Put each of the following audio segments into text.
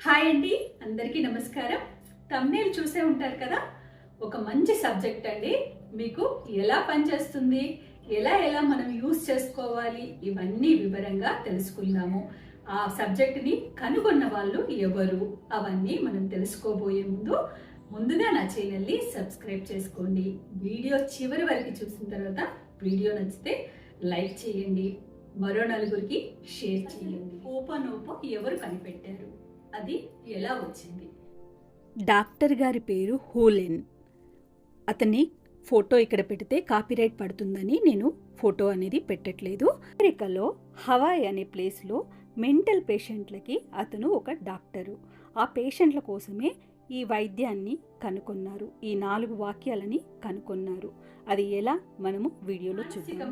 Hi అండి, అందరికీ నమస్కారం. థంబ్నెయిల్ చూసే ఉంటారు కదా, ఒక మంచి సబ్జెక్ట్ అండి. మీకు ఎలా పనిచేస్తుంది, ఎలా మనం యూజ్ చేసుకోవాలి, ఇవన్నీ వివరంగా తెలుసుకుందాము. ఆ సబ్జెక్ట్ని కనుగొన్న వాళ్ళు ఎవరు, అవన్నీ మనం తెలుసుకోబోయే ముందుగా నా ఛానల్ని సబ్స్క్రైబ్ చేసుకోండి. వీడియో చివరి వరకు చూసిన తర్వాత వీడియో నచ్చితే లైక్ చేయండి, మరో నలుగురికి షేర్ చేయండి. ఓపనోపో ఎవరు కనిపెట్టారు, అది ఎలా వచ్చింది? డాక్టర్ గారి పేరు హోలెన్. అతని ఫోటో ఇక్కడ పెడితే కాపీరైట్ పడుతుందని నేను ఫోటో అనేది పెట్టట్లేదు. అమెరికాలో హవాయ్ అనే ప్లేస్లో మెంటల్ పేషెంట్లకి అతను ఒక డాక్టరు. ఆ పేషెంట్ల కోసమే ఈ వైద్యాన్ని కనుగొన్నారు, ఈ 4 వాక్యాలని కనుగొన్నారు. అది ఎలా మనము వీడియోలో చూద్దాం.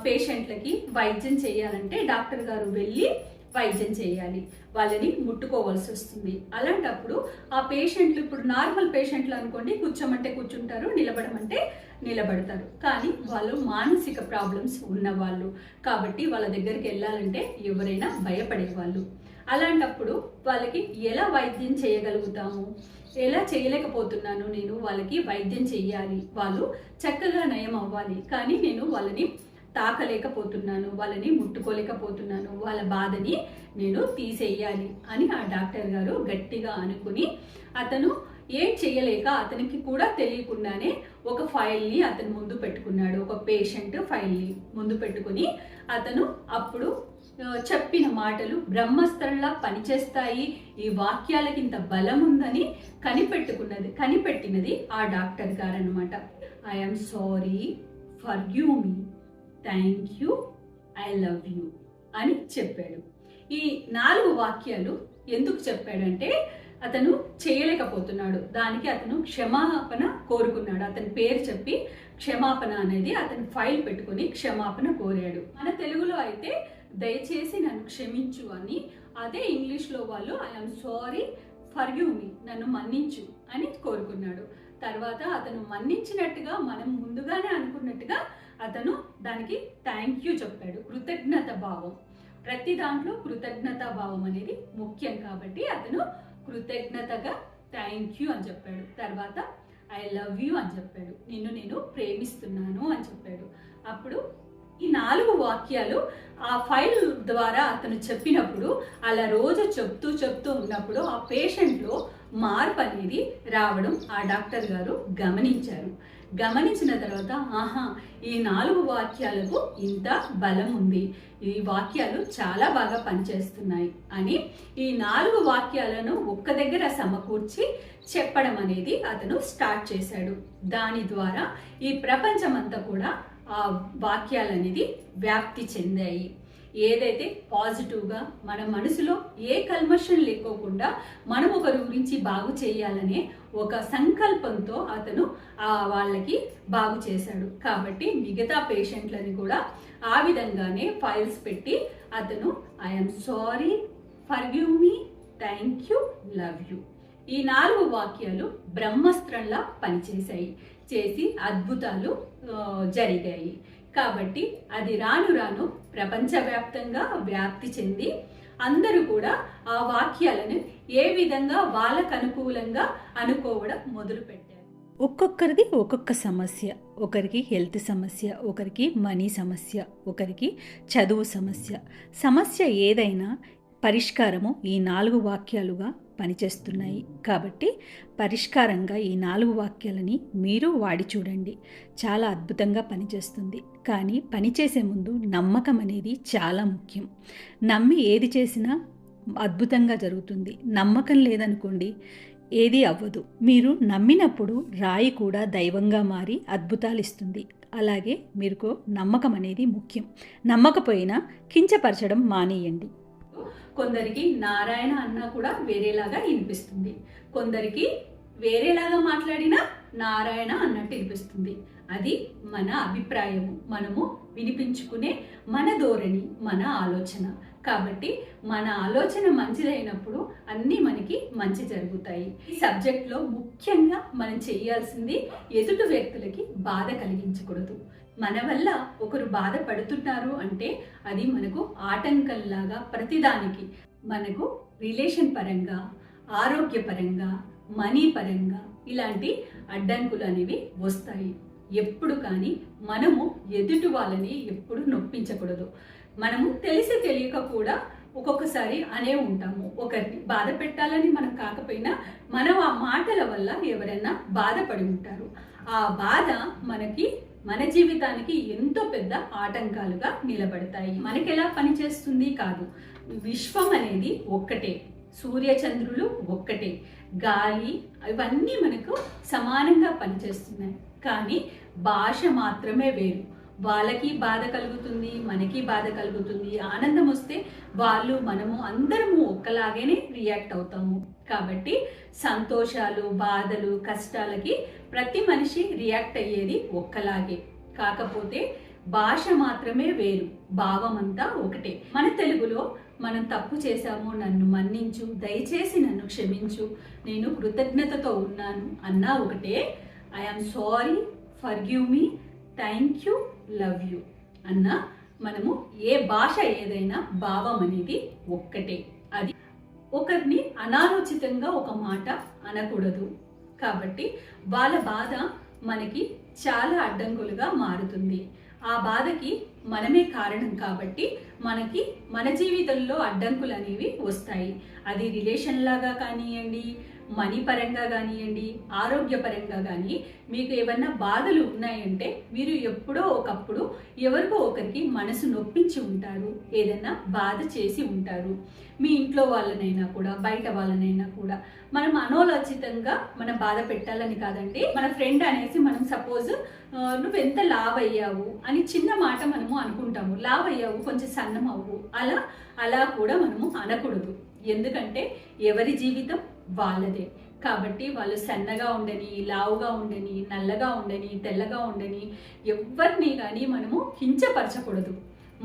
పేషెంట్లకి వైద్యం చేయాలంటే డాక్టర్ గారు వెళ్ళి వైద్యం చేయాలి, వాళ్ళని ముట్టుకోవాల్సి వస్తుంది. అలాంటప్పుడు ఆ పేషెంట్లు, ఇప్పుడు నార్మల్ పేషెంట్లు అనుకోండి, కూర్చోమంటే కూర్చుంటారు, నిలబడమంటే నిలబడతారు. కానీ వాళ్ళు మానసిక ప్రాబ్లమ్స్ ఉన్నవాళ్ళు కాబట్టి వాళ్ళ దగ్గరికి వెళ్ళాలంటే ఎవరైనా భయపడేవాళ్ళు. అలాంటప్పుడు వాళ్ళకి ఎలా వైద్యం చేయగలుగుతాము, ఎలా చేయలేకపోతున్నాను, నేను వాళ్ళకి వైద్యం చెయ్యాలి, వాళ్ళు చక్కగా నయం అవ్వాలి, కానీ నేను వాళ్ళని తాకలేకపోతున్నాను, వాళ్ళని ముట్టుకోలేకపోతున్నాను, వాళ్ళ బాధని నేను తీసేయాలి అని ఆ డాక్టర్ గారు గట్టిగా అనుకుని, అతను ఏం చేయలేక అతనికి కూడా తెలియకుండానే ఒక ఫైల్ని అతను ముందు పెట్టుకున్నాడు. ఒక పేషెంట్ ఫైల్ని ముందు పెట్టుకుని అతను అప్పుడు చెప్పిన మాటలు బ్రహ్మాస్త్రంలా పనిచేస్తాయి, ఈ వాక్యాలకి ఇంత బలం ఉందని కనిపెట్టినది ఆ డాక్టర్ గారు అనమాట. I'm sorry, forgive me, thank you, I love you అని చెప్పాడు. ఈ 4 వాక్యాలు ఎందుకు చెప్పాడంటే, అతను చేయలేకపోతున్నాడు, దానికి అతను క్షమాపణ కోరుకున్నాడు. అతని పేరు చెప్పి క్షమాపణ అనేది అతను ఫైల్ పెట్టుకుని క్షమాపణ కోరాడు. మన తెలుగులో అయితే దయచేసి నన్ను క్షమించు అని, అదే ఇంగ్లీష్లో వాళ్ళు ఐఎమ్ సారీ, ఫర్గివ్ మీ, నన్ను మన్నించు అని కోరుకున్నాడు. తర్వాత అతను మన్నించినట్టుగా మనం ముందుగానే అనుకున్నట్టుగా అతను దానికి థ్యాంక్ యూ చెప్పాడు. కృతజ్ఞత భావం, ప్రతి దాంట్లో కృతజ్ఞత భావం అనేది ముఖ్యం కాబట్టి అతను కృతజ్ఞతగా థ్యాంక్ యూ అని చెప్పాడు. తర్వాత ఐ లవ్ యూ అని చెప్పాడు, నిన్ను నేను ప్రేమిస్తున్నాను అని చెప్పాడు. అప్పుడు ఈ 4 వాక్యాలు ఆ ఫైల్ ద్వారా అతను చెప్పినప్పుడు, అలా రోజు చెప్తూ ఉన్నప్పుడు ఆ పేషెంట్లో మార్పు అనేది రావడం ఆ డాక్టర్ గారు గమనించారు. గమనించిన తర్వాత, ఆహా, ఈ 4 వాక్యాలకు ఇంత బలం ఉంది, ఈ వాక్యాలు చాలా బాగా పనిచేస్తున్నాయి అని ఈ 4 వాక్యాలను ఒక్క దగ్గర సమకూర్చి చెప్పడం అనేది అతను స్టార్ట్ చేశాడు. దాని ద్వారా ఈ ప్రపంచమంతా కూడా ఆ వాక్యాలు అనేది వ్యాప్తి చెందాయి. ఏదైతే పాజిటివ్గా మన మనసులో ఏ కల్మషం లేకోకుండా మనం ఒకరి గురించి బాగు చేయాలనే ఒక సంకల్పంతో అతను వాళ్ళకి బాగు చేశాడు. కాబట్టి మిగతా పేషెంట్లని కూడా ఆ విధంగానే ఫైల్స్ పెట్టి అతను I'm sorry, forgive me, thank you, love you, ఈ 4 వాక్యాలు బ్రహ్మాస్త్రంలా పనిచేశాయి, చేసి అద్భుతాలు జరిగాయి. కాబట్టి అది రాను ప్రపంచవ్యాప్తంగా వ్యాప్తి చెంది అందరూ కూడా ఆ వాక్యాలను ఏ విధంగా వాళ్ళకు అనుకూలంగా అనుకోవడం మొదలుపెట్టారు. ఒక్కొక్కరిది ఒక్కొక్క సమస్య, ఒకరికి హెల్త్ సమస్య, ఒకరికి మనీ సమస్య, ఒకరికి చదువు సమస్య ఏదైనా పరిష్కారము ఈ 4 వాక్యాలుగా పనిచేస్తున్నాయి. కాబట్టి పరిష్కారంగా ఈ 4 వాక్యాలని మీరు వాడి చూడండి, చాలా అద్భుతంగా పనిచేస్తుంది. కానీ పనిచేసే ముందు నమ్మకం అనేది చాలా ముఖ్యం. నమ్మి ఏది చేసినా అద్భుతంగా జరుగుతుంది. నమ్మకం లేదనుకోండి, ఏది అవ్వదు. మీరు నమ్మినప్పుడు రాయి కూడా దైవంగా మారి అద్భుతాలు ఇస్తుంది. అలాగే మీకు నమ్మకం అనేది ముఖ్యం. నమ్మకపోయినా కించపరచడం మానేయండి. కొందరికి నారాయణ అన్నా కూడా వేరేలాగా వినిపిస్తుంది, కొందరికి వేరేలాగా మాట్లాడినా నారాయణ అన్నట్టు వినిపిస్తుంది. అది మన అభిప్రాయము, మనము వినిపించుకునే మన ధోరణి, మన ఆలోచన. కాబట్టి మన ఆలోచన మంచిదైనప్పుడు అన్నీ మనకి మంచి జరుగుతాయి. ఈ సబ్జెక్ట్లో ముఖ్యంగా మనం చేయాల్సింది ఎదుటి వ్యక్తులకి బాధ కలిగించకూడదు. మన వల్ల ఒకరు బాధపడుతున్నారు అంటే అది మనకు ఆటంకంలాగా ప్రతిదానికి మనకు రిలేషన్ పరంగా, ఆరోగ్యపరంగా, మనీ పరంగా ఇలాంటి అడ్డంకులు అనేవి వస్తాయి. ఎప్పుడు కానీ మనము ఎదుటి వాళ్ళని ఎప్పుడు నొప్పించకూడదు. మనము తెలిసి తెలియక కూడా ఒక్కొక్కసారి అనే ఉంటాము. ఒకరిని బాధ పెట్టాలని మనం కాకపోయినా మనం ఆ మాటల వల్ల ఎవరైనా బాధపడి ఉంటారు. ఆ బాధ మన జీవితానికి ఎంతో పెద్ద ఆటంకాలుగా నిలబడతాయి. మనకి ఎలా పనిచేస్తుంది కాదు, విశ్వం అనేది ఒక్కటే, సూర్యచంద్రులు ఒక్కటే, గాలి ఇవన్నీ మనకు సమానంగా పనిచేస్తున్నాయి. కానీ భాష మాత్రమే వేరు. వాళ్ళకి బాధ కలుగుతుంది, మనకి బాధ కలుగుతుంది. ఆనందం వస్తే వాళ్ళు మనము అందరము ఒక్కలాగానే రియాక్ట్ అవుతాము. కాబట్టి సంతోషాలు, బాధలు, కష్టాలకి ప్రతి మనిషి రియాక్ట్ అయ్యేది ఒక్కలాగే. కాకపోతే భాష మాత్రమే వేరు, భావం అంతా ఒకటే. మన తెలుగులో మనం తప్పు చేశాము, నన్ను మన్నించు, దయచేసి నన్ను క్షమించు, నేను కృతజ్ఞతతో ఉన్నాను అన్నా ఒకటే, I'm sorry, forgive me, thank you, love you అన్న మనము ఏ భాష ఏదైనా భావం అనేది ఒక్కటే. అది ఒకరిని అనాలోచితంగా ఒక మాట అనకూడదు. కాబట్టి వాళ్ళ బాధ మనకి చాలా అడ్డంకులుగా మారుతుంది. ఆ బాధకి మనమే కారణం కాబట్టి మన జీవితంలో అడ్డంకులు అనేవి వస్తాయి. అది రిలేషన్ లాగా కానివ్వండి, మనీ పరంగా కానివ్వండి, ఆరోగ్యపరంగా కానీ మీకు ఏమన్నా బాధలు ఉన్నాయంటే మీరు ఎప్పుడో ఒకప్పుడు ఎవరికో ఒకరికి మనసు నొప్పించి ఉంటారు, ఏదైనా బాధ చేసి ఉంటారు. మీ ఇంట్లో వాళ్ళనైనా కూడా, బయట వాళ్ళనైనా కూడా మనం అనాలోచితంగా మనం బాధ పెట్టాలని కాదండి. మన ఫ్రెండ్ అనేసి మనం సపోజ్ నువ్వెంత లావ్ అయ్యావు అని చిన్న మాట మనము అనుకుంటాము. లావ్ అయ్యావు, కొంచెం సన్నం అవ్వు, అలా కూడా మనము అనకూడదు. ఎందుకంటే ఎవరి జీవితం వాళ్ళదే. కాబట్టి వాళ్ళు సన్నగా ఉండని, లావుగా ఉండని, నల్లగా ఉండని, తెల్లగా ఉండని ఎవరిని కానీ మనము కించపరచకూడదు.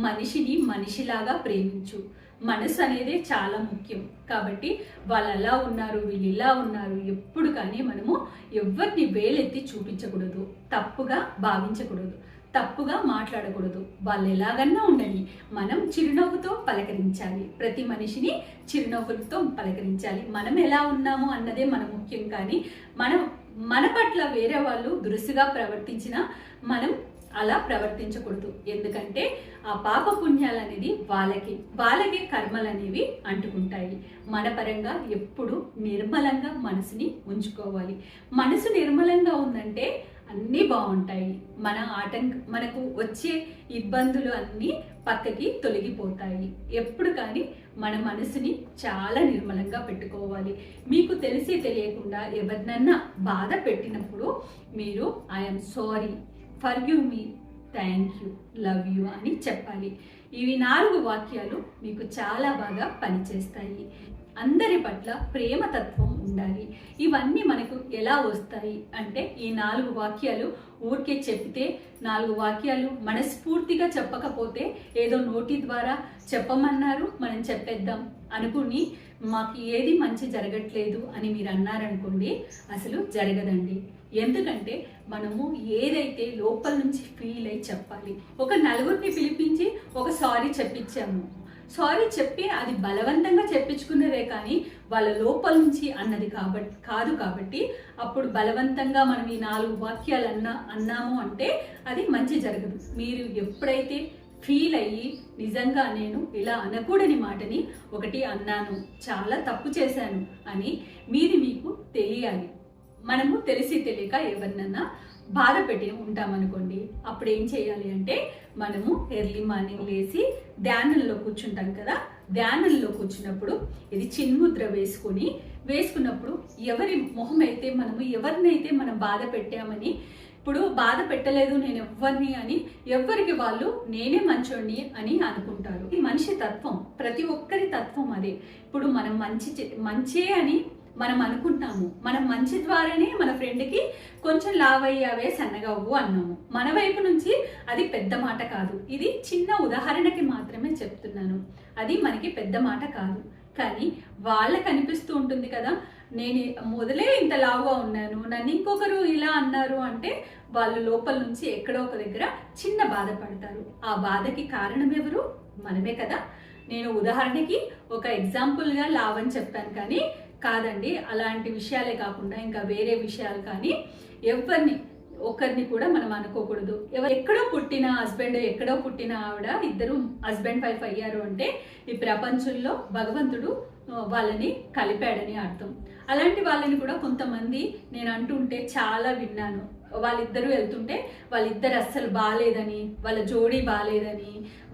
మనిషిని మనిషిలాగా ప్రేమించు. మనసు అనేది చాలా ముఖ్యం. కాబట్టి వాళ్ళు అలా ఉన్నారు, వీళ్ళు ఇలా ఉన్నారు ఎప్పుడు కానీ మనము ఎవరిని వేలెత్తి చూపించకూడదు, తప్పుగా భావించకూడదు, తప్పుగా మాట్లాడకూడదు. వాళ్ళు ఎలాగన్నా ఉండని మనం చిరునవ్వుతో పలకరించాలి. ప్రతి మనిషిని చిరునవ్వులతో పలకరించాలి. మనం ఎలా ఉన్నాము అన్నదే మన ముఖ్యం. కానీ మన పట్ల వేరే వాళ్ళు దురుసుగా ప్రవర్తించినా మనం అలా ప్రవర్తించకూడదు. ఎందుకంటే ఆ పాప పుణ్యాలు అనేది వాళ్ళకి కర్మలు అనేవి అంటుకుంటాయి. మన పరంగా ఎప్పుడు నిర్మలంగా మనసుని ఉంచుకోవాలి. మనసు నిర్మలంగా ఉందంటే అన్నీ బాగుంటాయి. మనకు వచ్చే ఇబ్బందులు అన్నీ పక్కకి తొలగిపోతాయి. ఎప్పుడు కానీ మన మనసుని చాలా నిర్మలంగా పెట్టుకోవాలి. మీకు తెలిసి తెలియకుండా ఎవరినన్నా బాధ పెట్టినప్పుడు మీరు I'm sorry, forgive me, thank you, love you అని చెప్పాలి. ఇవి 4 వాక్యాలు మీకు చాలా బాగా పనిచేస్తాయి. అందరి పట్ల ప్రేమతత్వం ఉండాలి. ఇవన్నీ మనకు ఎలా వస్తాయి అంటే ఈ 4 వాక్యాలు ఊరికే చెప్తే, 4 వాక్యాలు మనస్ఫూర్తిగా చెప్పకపోతే ఏదో నోటి ద్వారా చెప్పమన్నారు మనం చెప్పేద్దాం అనుకుని మాకు ఏది మంచి జరగట్లేదు అని మీరు అన్నారనుకోండి, అసలు జరగదండి. ఎందుకంటే మనము ఏదైతే లోపల నుంచి ఫీల్ అయి చెప్పాలి. ఒక నలుగురిని పిలిపించి ఒక సారీ చెప్పించాము, సారీ చెప్పి అది బలవంతంగా చెప్పించుకున్నదే కానీ వాళ్ళ లోపల నుంచి అన్నది కాదు. కాబట్టి అప్పుడు బలవంతంగా మనం ఈ 4 వాక్యాలు అన్నాము అంటే అది మంచి జరగదు. మీరు ఎప్పుడైతే ఫీల్ అయ్యి నిజంగా నేను ఇలా అనకూడని మాటని ఒకటి అన్నాను, చాలా తప్పు చేశాను అని మీకు తెలియాలి. మనము తెలిసి తెలియక ఎవరినన్నా బాధ పెట్టి ఉంటామనుకోండి, అప్పుడు ఏం చేయాలి అంటే మనము ఎర్లీ మార్నింగ్ లేచి ధ్యానంలో కూర్చుంటాం కదా, ధ్యానంలో కూర్చున్నప్పుడు ఇది చిన్ముద్ర వేసుకున్నప్పుడు ఎవరి మొహం అయితే ఎవరినైతే మనం బాధ పెట్టామని, ఇప్పుడు బాధ పెట్టలేదు నేను ఎవరిని అని, ఎవరికి వాళ్ళు నేనే మంచోడిని అని అనుకుంటారు. ఈ మనిషి తత్వం, ప్రతి ఒక్కరి తత్వం అదే. ఇప్పుడు మనం మంచే అని మనం అనుకుంటాము. మనం మంచి ద్వారానే మన ఫ్రెండ్కి కొంచెం లావయ్యావే, సన్నగా అవ్వు అన్నాము. మన వైపు నుంచి అది పెద్ద మాట కాదు. ఇది చిన్న ఉదాహరణకి మాత్రమే చెప్తున్నాను. అది మనకి పెద్ద మాట కాదు. కానీ వాళ్ళకి అనిపిస్తూ ఉంటుంది కదా, నేను మొదలే ఇంత లావుగా ఉన్నాను, నన్ను ఇంకొకరు ఇలా అన్నారు అంటే వాళ్ళు లోపల నుంచి ఎక్కడో ఒక దగ్గర చిన్న బాధపడతారు. ఆ బాధకి కారణం ఎవరు? మనమే కదా. నేను ఉదాహరణకి ఒక ఎగ్జాంపుల్గా లావని చెప్పాను, కానీ కాదండి, అలాంటి విషయాలే కాకుండా ఇంకా వేరే విషయాలు కానీ ఒకరిని కూడా మనం అనుకోకూడదు. ఎక్కడో పుట్టిన హస్బెండ్, ఎక్కడో పుట్టిన ఆవిడ ఇద్దరు హస్బెండ్ వైఫ్ అయ్యారు అంటే ఈ ప్రపంచంలో భగవంతుడు వాళ్ళని కలిపాడని అర్థం. అలాంటి వాళ్ళని కూడా కొంతమంది నేను అంటుంటే చాలా విన్నాను. వాళ్ళిద్దరూ వెళ్తుంటే వాళ్ళిద్దరు అస్సలు బాగాలేదని, వాళ్ళ జోడీ బాగాలేదని,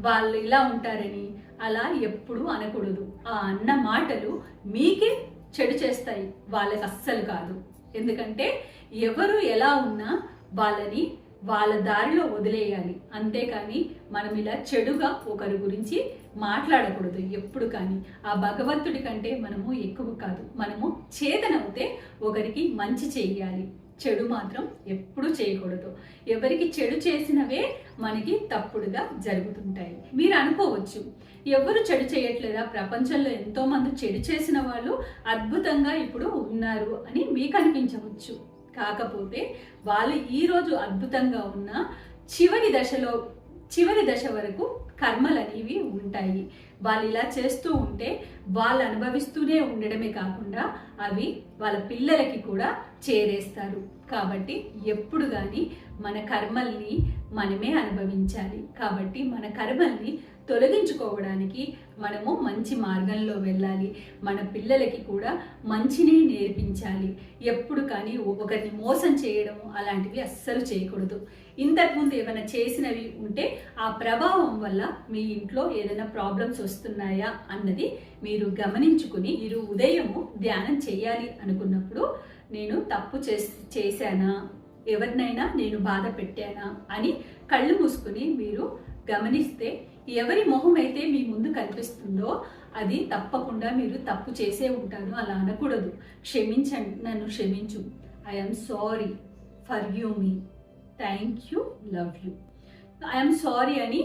వాళ్ళు ఇలా ఉంటారని అలా ఎప్పుడూ అనకూడదు. ఆ అన్న మాటలు మీకే చెడు చేస్తాయి, వాళ్ళకి అస్సలు కాదు. ఎందుకంటే ఎవరు ఎలా ఉన్నా వాళ్ళని వాళ్ళ దారిలో వదిలేయాలి, అంతేకాని మనం ఇలా చెడుగా ఒకరి గురించి మాట్లాడకూడదు ఎప్పుడు. కానీ ఆ భగవంతుడి కంటే మనము ఎక్కువ కాదు. మనము చేతనవుతే ఒకరికి మంచి చేయాలి, చెడు మాత్రం ఎప్పుడు చేయకూడదు. ఎవరికి చెడు చేసినవే మనకి తప్పుడుగా జరుగుతుంటాయి. మీరు అనుకోవచ్చు, ఎవరు చెడు చేయట్లేదా, ప్రపంచంలో ఎంతో మంది చెడు చేసిన వాళ్ళు అద్భుతంగా ఇప్పుడు ఉన్నారు అని మీకు అనిపించవచ్చు. కాకపోతే వాళ్ళు ఈరోజు అద్భుతంగా ఉన్న చివరి దశ వరకు కర్మలు అనేవి ఉంటాయి. వాళ్ళు ఇలా చేస్తూ ఉంటే వాళ్ళు అనుభవిస్తూనే ఉండడమే కాకుండా అవి వాళ్ళ పిల్లలకి కూడా చేరేస్తారు. కాబట్టి ఎప్పుడు కానీ మన కర్మల్ని మనమే అనుభవించాలి. కాబట్టి మన కర్మల్ని తొలగించుకోవడానికి మనము మంచి మార్గంలో వెళ్ళాలి. మన పిల్లలకి కూడా మంచిని నేర్పించాలి. ఎప్పుడు కానీ ఒకరిని మోసం చేయడం అలాంటివి అస్సలు చేయకూడదు. ఇంతకుముందు ఏమైనా చేసినవి ఉంటే ఆ ప్రభావం వల్ల మీ ఇంట్లో ఏదైనా ప్రాబ్లమ్స్ వస్తున్నాయా అన్నది మీరు గమనించుకుని, మీరు ఉదయము ధ్యానం చేయాలి అనుకున్నప్పుడు నేను తప్పు చేశానా, ఎవరినైనా నేను బాధ పెట్టానా అని కళ్ళు మూసుకుని మీరు గమనిస్తే ఎవరి మొహం అయితే మీ ముందు కనిపిస్తుందో అది తప్పకుండా మీరు తప్పు చేసే ఉంటారు. అలా అనకూడదు. క్షమించండి, నన్ను క్షమించు, I'm sorry, forgive me, thank you, love you. I'm sorry అని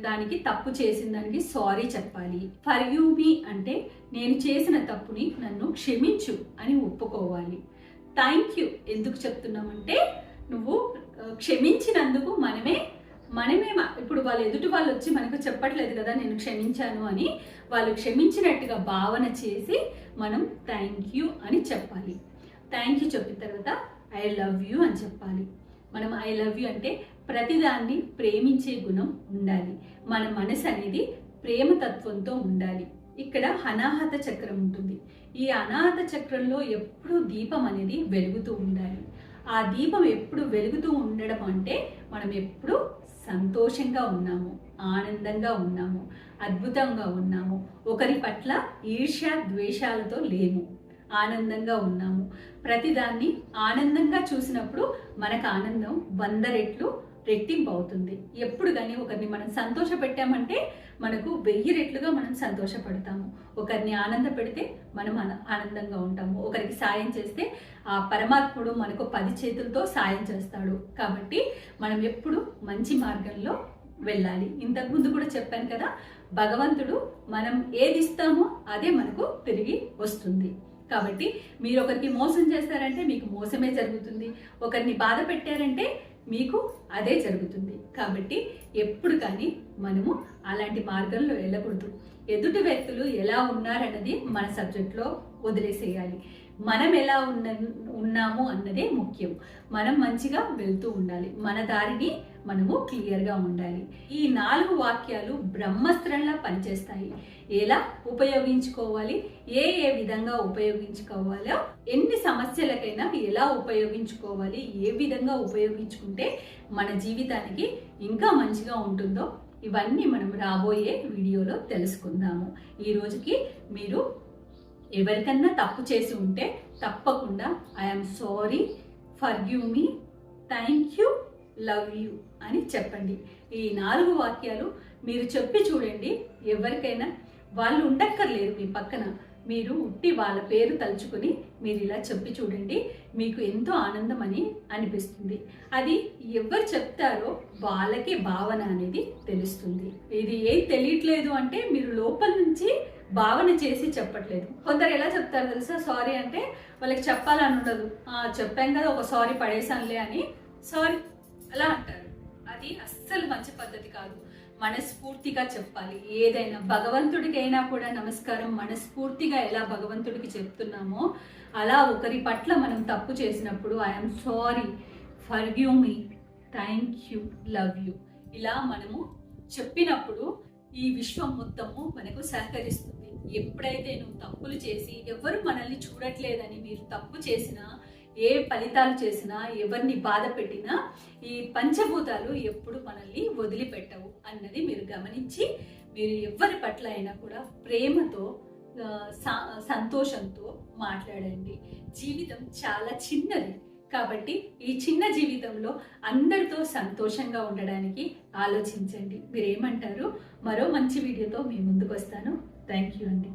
దానికి, తప్పు చేసిన దానికి సారీ చెప్పాలి. ఫర్గివ్ మీ అంటే నేను చేసిన తప్పుని నన్ను క్షమించు అని ఒప్పుకోవాలి. థ్యాంక్ యూ ఎందుకు చెప్తున్నామంటే నువ్వు క్షమించినందుకు మనమే ఇప్పుడు వాళ్ళు ఎదుటి వాళ్ళు వచ్చి మనకు చెప్పట్లేదు కదా నేను క్షమించాను అని, వాళ్ళు క్షమించినట్టుగా భావన చేసి మనం థ్యాంక్ యూ అని చెప్పాలి. థ్యాంక్ యూ చెప్పిన తర్వాత ఐ లవ్ యూ అని చెప్పాలి. మనం ఐ లవ్ యూ అంటే ప్రతిదాన్ని ప్రేమించే గుణం ఉండాలి. మన మనసు అనేది ప్రేమతత్వంతో ఉండాలి. ఇక్కడ అనాహత చక్రం ఉంటుంది. ఈ అనాహత చక్రంలో ఎప్పుడూ దీపం అనేది వెలుగుతూ ఉండాలి. ఆ దీపం ఎప్పుడు వెలుగుతూ ఉండడం అంటే మనం ఎప్పుడు సంతోషంగా ఉన్నాము, ఆనందంగా ఉన్నాము, అద్భుతంగా ఉన్నాము, ఒకరి పట్ల ఈర్ష్య ద్వేషాలతో లేము, ఆనందంగా ఉన్నాము. ప్రతిదాన్ని ఆనందంగా చూసినప్పుడు మనకు ఆనందం 100 రెట్లు రెట్టింపు అవుతుంది. ఎప్పుడు కానీ ఒకరిని మనం సంతోష పెట్టామంటే మనకు 1000 రెట్లుగా మనం సంతోషపడతాము. ఒకరిని ఆనంద పెడితే మనం ఆనందంగా ఉంటాము. ఒకరికి సాయం చేస్తే ఆ పరమాత్ముడు మనకు 10 చేతులతో సాయం చేస్తాడు. కాబట్టి మనం ఎప్పుడు మంచి మార్గంలో వెళ్ళాలి. ఇంతకుముందు కూడా చెప్పాను కదా, భగవంతుడు మనం ఏది ఇస్తామో అదే మనకు తిరిగి వస్తుంది. కాబట్టి మీరు ఒకరికి మోసం చేస్తారంటే మీకు మోసమే జరుగుతుంది. ఒకరిని బాధ పెట్టారంటే మీకు అదే జరుగుతుంది. కాబట్టి ఎప్పుడు కానీ మనము అలాంటి మార్గంలో వెళ్ళకూడదు. ఎదుటి వ్యక్తులు ఎలా ఉన్నారన్నది మన సబ్జెక్ట్లో వదిలేసేయాలి. మనం ఎలా ఉన్నాము అన్నదే ముఖ్యం. మనం మంచిగా వెళ్తూ ఉండాలి. మన దారిని మనము క్లియర్గా ఉండాలి. ఈ 4 వాక్యాలు బ్రహ్మాస్త్రంలా పనిచేస్తాయి. ఎలా ఉపయోగించుకోవాలి, ఏ విధంగా ఉపయోగించుకోవాలో, ఎన్ని సమస్యలకైనా ఎలా ఉపయోగించుకోవాలి, ఏ విధంగా ఉపయోగించుకుంటే మన జీవితానికి ఇంకా మంచిగా ఉంటుందో ఇవన్నీ మనం రాబోయే వీడియోలో తెలుసుకుందాము. ఈ రోజుకి మీరు ఎవరికన్నా తప్పు చేసి ఉంటే తప్పకుండా I'm sorry, forgive me, thank you, love you అని చెప్పండి. ఈ 4 వాక్యాలు మీరు చెప్పి చూడండి. ఎవరికైనా వాళ్ళు ఉండక్కర్లేదు మీ పక్కన, మీరు ఉట్టి వాళ్ళ పేరు తలుచుకుని మీరు ఇలా చెప్పి చూడండి, మీకు ఎంతో ఆనందం అని అనిపిస్తుంది. అది ఎవరు చెప్తారో వాళ్ళకే భావన అనేది తెలుస్తుంది. ఇది ఏం తెలియట్లేదు అంటే మీరు లోపల నుంచి భావన చేసి చెప్పట్లేదు. కొందరు ఎలా చెప్తారు తెలుసా, సారీ అంటే వాళ్ళకి చెప్పాలని ఉండదు. చెప్పాం కదా, ఒక సారీ పడేసానులే అని సారీ అలా అంటారు. అది అస్సలు మంచి పద్ధతి కాదు. మనస్ఫూర్తిగా చెప్పాలి. ఏదైనా భగవంతుడికైనా కూడా నమస్కారం మనస్ఫూర్తిగా ఎలా భగవంతుడికి చెప్తున్నామో అలా ఒకరి పట్ల మనం తప్పు చేసినప్పుడు I'm sorry, forgive me, thank you, love you ఇలా మనము చెప్పినప్పుడు ఈ విశ్వం మొత్తము మనకు సహకరిస్తుంది. ఎప్పుడైతే నువ్వు తప్పులు చేసి ఎవరు మనల్ని చూడట్లేదని మీరు తప్పు చేసినా, ఏ ఫలితాలు చేసినా, ఎవరిని బాధ పెట్టినా ఈ పంచభూతాలు ఎప్పుడు మనల్ని వదిలిపెట్టవు అన్నది మీరు గమనించి మీరు ఎవరి పట్ల అయినా కూడా ప్రేమతో సంతోషంతో మాట్లాడండి. జీవితం చాలా చిన్నది కాబట్టి ఈ చిన్న జీవితంలో అందరితో సంతోషంగా ఉండడానికి ఆలోచించండి. మీరేమంటారు? మరో మంచి వీడియోతో మీ ముందుకు వస్తాను. థ్యాంక్ యూ అండి.